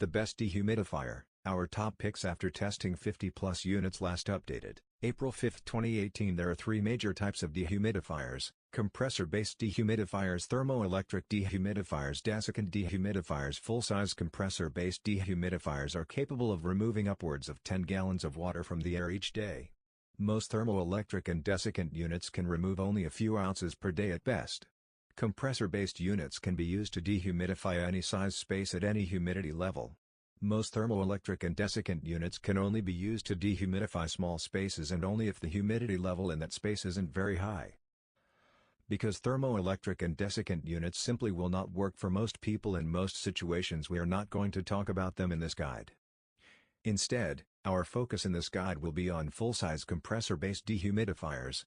The best dehumidifier, our top picks after testing 50 plus units last updated, April 5, 2018. There are three major types of dehumidifiers: compressor-based dehumidifiers, thermoelectric dehumidifiers, desiccant dehumidifiers. Full-size compressor-based dehumidifiers are capable of removing upwards of 10 gallons of water from the air each day. Most thermoelectric and desiccant units can remove only a few ounces per day at best. Compressor-based units can be used to dehumidify any size space at any humidity level. Most thermoelectric and desiccant units can only be used to dehumidify small spaces and only if the humidity level in that space isn't very high. Because thermoelectric and desiccant units simply will not work for most people in most situations, we are not going to talk about them in this guide. Instead, our focus in this guide will be on full-size compressor-based dehumidifiers,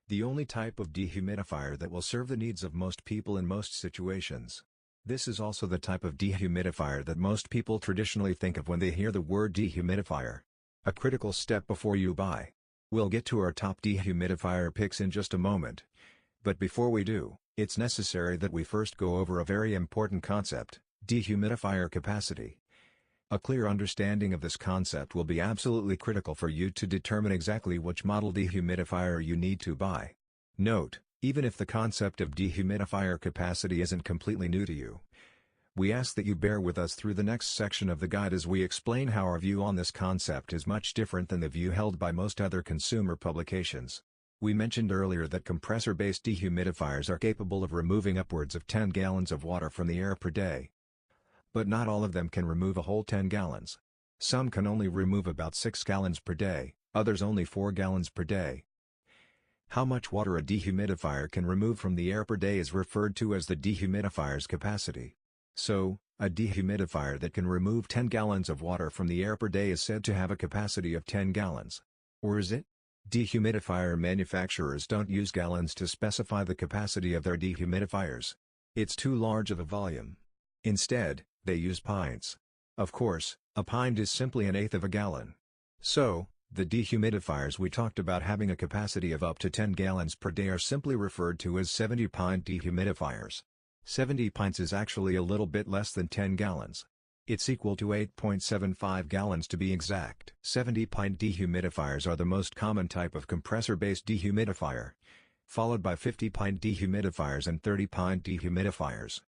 the only type of dehumidifier that will serve the needs of most people in most situations. This is also the type of dehumidifier that most people traditionally think of when they hear the word dehumidifier. A critical step before you buy. We'll get to our top dehumidifier picks in just a moment. But before we do, it's necessary that we first go over a very important concept: dehumidifier capacity. A clear understanding of this concept will be absolutely critical for you to determine exactly which model dehumidifier you need to buy. Note, even if the concept of dehumidifier capacity isn't completely new to you, we ask that you bear with us through the next section of the guide as we explain how our view on this concept is much different than the view held by most other consumer publications. We mentioned earlier that compressor-based dehumidifiers are capable of removing upwards of 10 gallons of water from the air per day. But not all of them can remove a whole 10 gallons. Some can only remove about 6 gallons per day, others only 4 gallons per day. How much water a dehumidifier can remove from the air per day is referred to as the dehumidifier's capacity. So, a dehumidifier that can remove 10 gallons of water from the air per day is said to have a capacity of 10 gallons. Or is it? Dehumidifier manufacturers don't use gallons to specify the capacity of their dehumidifiers. It's too large of a volume. Instead, they use pints. Of course, a pint is simply an eighth of a gallon. So, the dehumidifiers we talked about having a capacity of up to 10 gallons per day are simply referred to as 70-pint dehumidifiers. 70 pints is actually a little bit less than 10 gallons. It's equal to 8.75 gallons to be exact. 70-pint dehumidifiers are the most common type of compressor-based dehumidifier, followed by 50-pint dehumidifiers and 30-pint dehumidifiers.